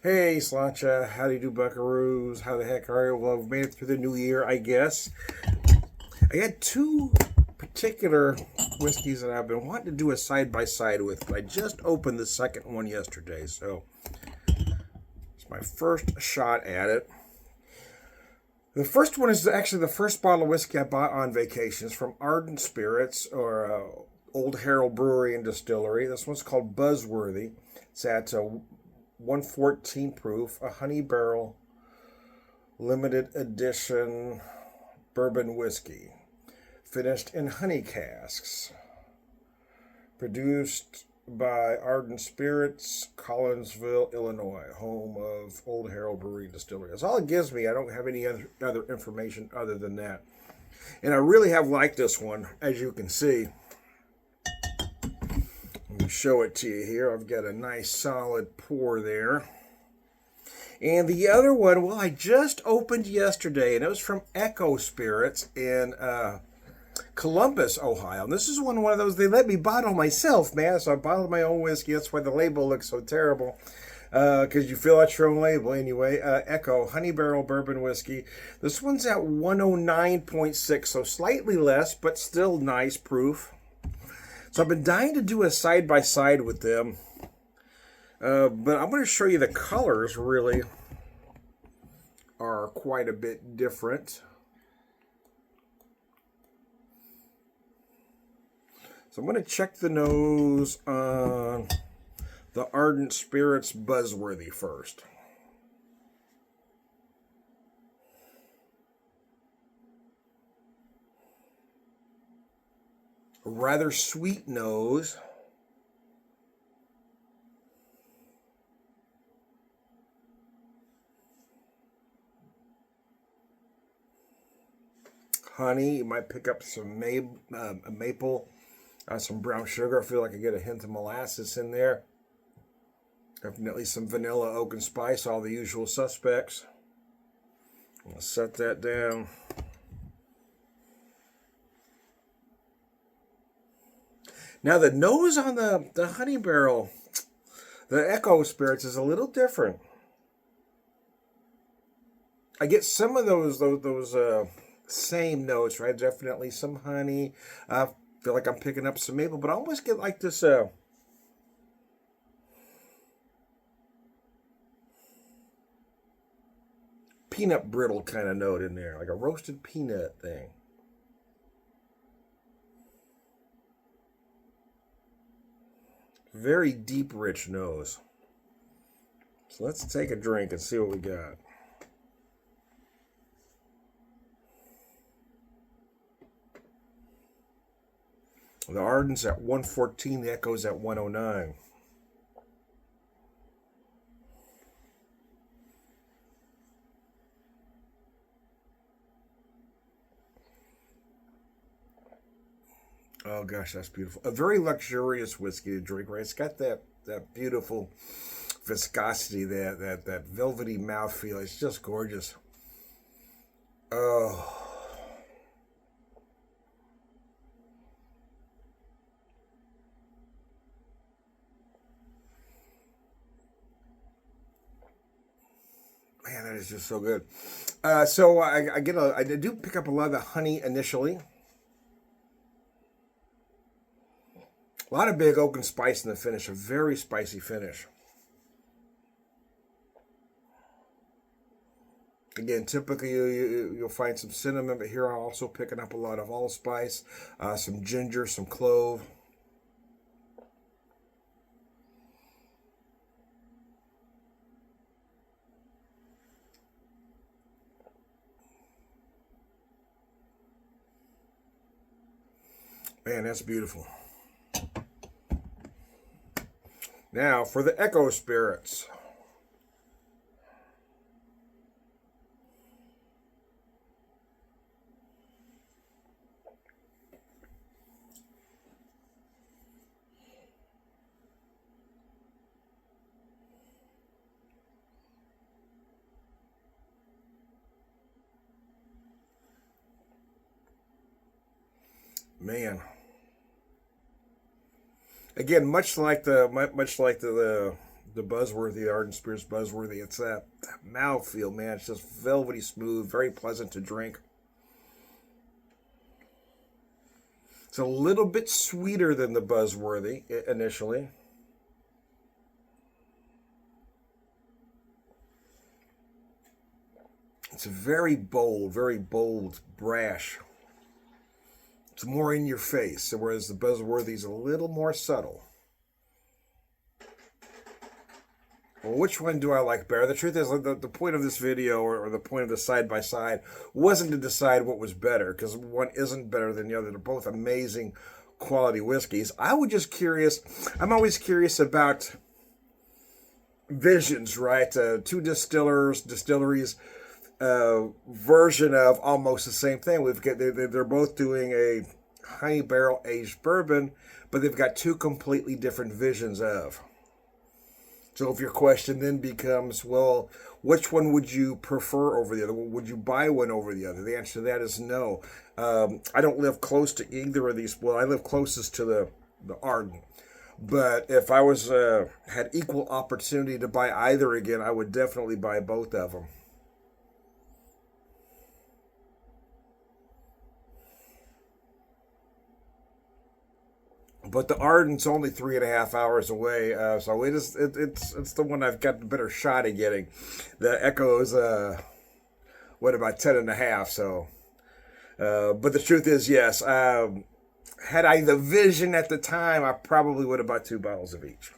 Hey, Slancha, how do you do, buckaroos? How the heck are you? Well, we've made it through the new year, I guess. I had two particular whiskeys that I've been wanting to do a side-by-side with, but I just opened the second one yesterday, so it's my first shot at it. The first one is actually the first bottle of whiskey I bought on vacations from Ardent Spirits, or Old Harold Brewery and Distillery. This one's called Buzzworthy. It's at 114 proof, a honey barrel limited edition bourbon whiskey, finished in honey casks, produced by Ardent Spirits, Collinsville, Illinois, home of Old Harold Brewery Distillery. That's all it gives me. I don't have any other information other than that. And I really have liked this one, as you can see. Let me show it to you here. I've got a nice solid pour there. And the other one, well, I just opened yesterday, and it was from Echo Spirits in Columbus, Ohio. And this is one of those, they let me bottle myself, man. So I bottled my own whiskey. That's why the label looks so terrible. Because you fill out your own label anyway. Echo Honey Barrel Bourbon Whiskey. This one's at 109.6, so slightly less, but still nice proof. So I've been dying to do a side-by-side with them. But I'm going to show you the colors really are quite a bit different. So I'm going to check the nose on the Ardent Spirits Buzzworthy first. A rather sweet nose. Honey, you might pick up some maple, some brown sugar. I feel like I get a hint of molasses in there. Definitely some vanilla, oak, and spice, all the usual suspects. I'll set that down. Now the nose on the honey barrel, the Echo Spirits, is a little different. I get some of those same notes, right? Definitely some honey. I feel like I'm picking up some maple, but I almost get like this peanut brittle kind of note in there, like a roasted peanut thing. Very deep, rich nose. So let's take a drink and see what we got. The Ardent's at 114, the Echo's at 109. Oh gosh, that's beautiful. A very luxurious whiskey to drink, right? It's got that beautiful viscosity, that velvety mouthfeel. It's just gorgeous. Oh. Man, that is just so good. So I do pick up a lot of the honey initially. A lot of big oak and spice in the finish, a very spicy finish. Again, typically you'll find some cinnamon, but here I'm also picking up a lot of allspice, some ginger, some clove. Man, that's beautiful. Now for the Echo Spirits. Man. Again, much like the the Buzzworthy, Ardent Spirits Buzzworthy. It's that mouthfeel, man. It's just velvety smooth, very pleasant to drink. It's a little bit sweeter than the Buzzworthy initially. It's very bold, brash. It's more in your face, whereas the Buzzworthy is a little more subtle. Well, which one do I like better? The truth is, the point of this video, or the point of the side-by-side, wasn't to decide what was better, because one isn't better than the other. They're both amazing quality whiskeys. I'm always curious about visions, right? Two distilleries, version of almost the same thing. They're both doing a honey barrel aged bourbon, but they've got two completely different visions of. So if your question then becomes, well, which one would you prefer over the other? Would you buy one over the other? The answer to that is no. I don't live close to either of these. Well, I live closest to the Ardent. But if I had equal opportunity to buy either again, I would definitely buy both of them. But the Ardent's only 3.5 hours away, so it's the one I've got the better shot at getting. The Echo's about 10.5. So, but the truth is, yes, had I the vision at the time, I probably would have bought 2 bottles of each.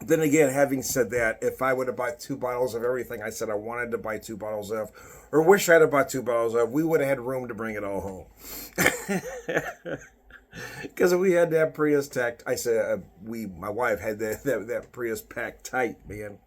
Then again, having said that, if I would have bought 2 bottles of everything I said I wanted to buy 2 bottles of, or wish I'd have bought 2 bottles of, we would have had room to bring it all home. Because we had that Prius packed, my wife had that Prius packed tight, man.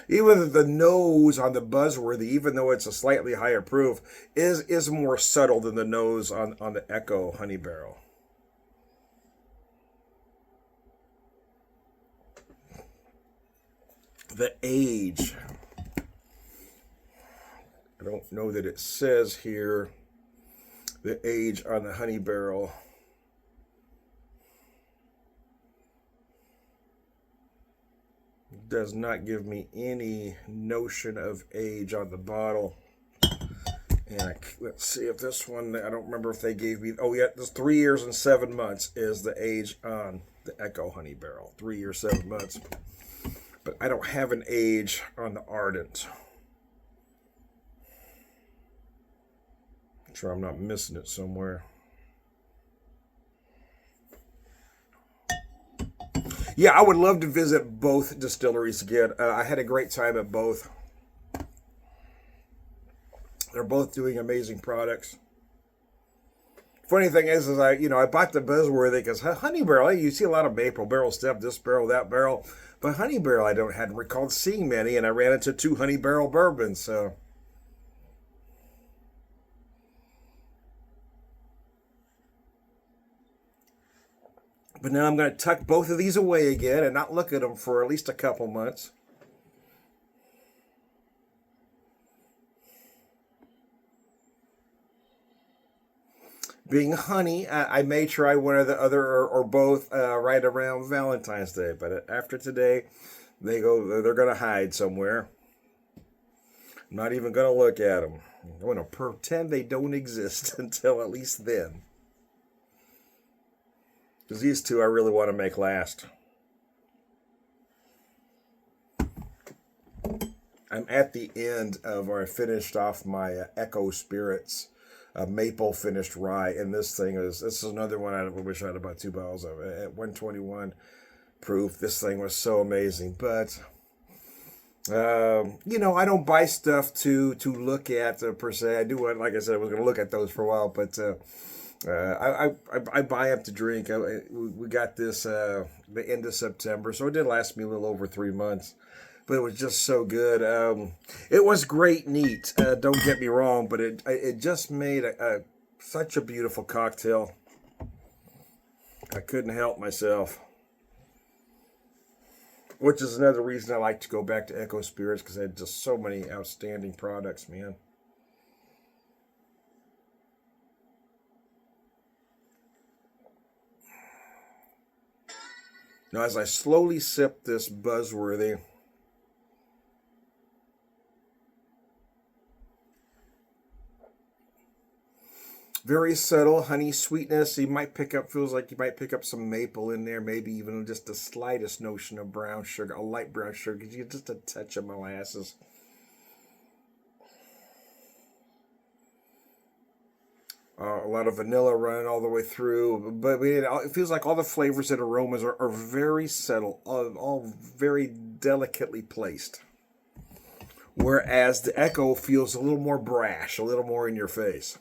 Even the nose on the Buzzworthy, even though it's a slightly higher proof, is more subtle than the nose on the Echo Honey Barrel. The age. I don't know that it says here the age on the Honey Barrel. Does not give me any notion of age on the bottle. And let's see if this one, I don't remember if they gave me, oh yeah, this 3 years and 7 months is the age on the Echo Honey Barrel. 3 years, 7 months. But I don't have an age on the Ardent. I'm sure I'm not missing it somewhere. Yeah, I would love to visit both distilleries again. I had a great time at both. They're both doing amazing products. Funny thing is I bought the Buzzworthy because Honey Barrel, you see a lot of maple barrel stuff, this barrel, that barrel. But Honey Barrel, hadn't recalled seeing many, and I ran into 2 Honey Barrel bourbons, so. But now I'm going to tuck both of these away again and not look at them for at least a couple months. Being honey, I may try one or the other or both right around Valentine's Day. But after today, they're going to hide somewhere. I'm not even going to look at them. I'm going to pretend they don't exist until at least then. Because these 2 I really want to make last. I'm at the end of, or I finished off my Echo Spirits maple finished rye, and this is another one I wish I had about 2 bottles of. At 121 proof, this thing was so amazing. But I don't buy stuff to look at per se. I do want, like I said, I was going to look at those for a while, but I buy up to drink. We got this the end of September, so it did last me a little over 3 months. But it was just so good. It was great neat. Don't get me wrong, but it just made such a beautiful cocktail. I couldn't help myself. which is another reason I like to go back to Echo Spirits, because they had just so many outstanding products, man. Now, as I slowly sip this Buzzworthy, very subtle honey sweetness. You might pick up, feels like you might pick up some maple in there, maybe even just the slightest notion of brown sugar, a light brown sugar, because you get just a touch of molasses. A lot of vanilla running all the way through, but it feels like all the flavors and aromas are very subtle, all very delicately placed. Whereas the Echo feels a little more brash, a little more in your face.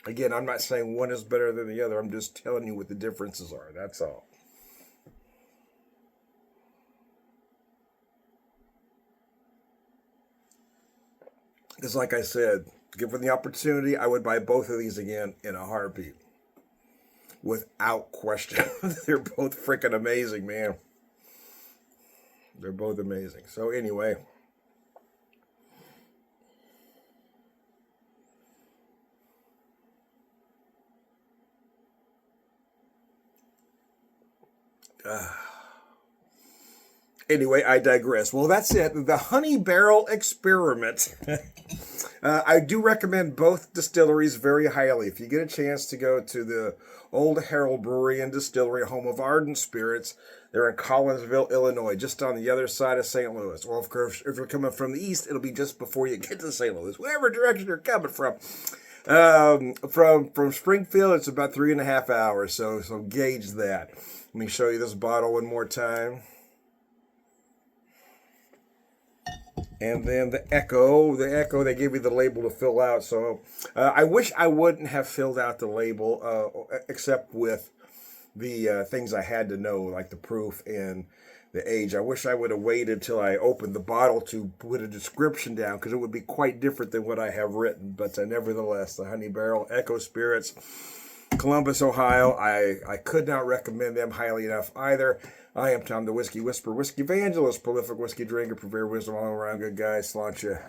Again, I'm not saying one is better than the other. I'm just telling you what the differences are. That's all. Because like I said, given the opportunity, I would buy both of these again in a heartbeat. Without question. They're both freaking amazing, man. They're both amazing. So anyway. Anyway, I digress. Well, that's it. The Honey Barrel Experiment. I do recommend both distilleries very highly. If you get a chance to go to the Old Harold Brewery and Distillery, home of Ardent Spirits, they're in Collinsville, Illinois, just on the other side of St. Louis. Well, of course, if you're coming from the east, it'll be just before you get to St. Louis, whatever direction you're coming from. From Springfield, it's about 3.5 hours, so gauge that. Let me show you this bottle one more time. And then the Echo, they gave me the label to fill out. So I wish I wouldn't have filled out the label, except with the things I had to know, like the proof and the age. I wish I would have waited till I opened the bottle to put a description down, because it would be quite different than what I have written. But nevertheless, the Honey Barrel Echo Spirits, Columbus, Ohio. I could not recommend them highly enough either. I am Tom the Whiskey Whisperer, Whiskey Evangelist, prolific whiskey drinker, purveyor of wisdom, all around good guy. Sláinte.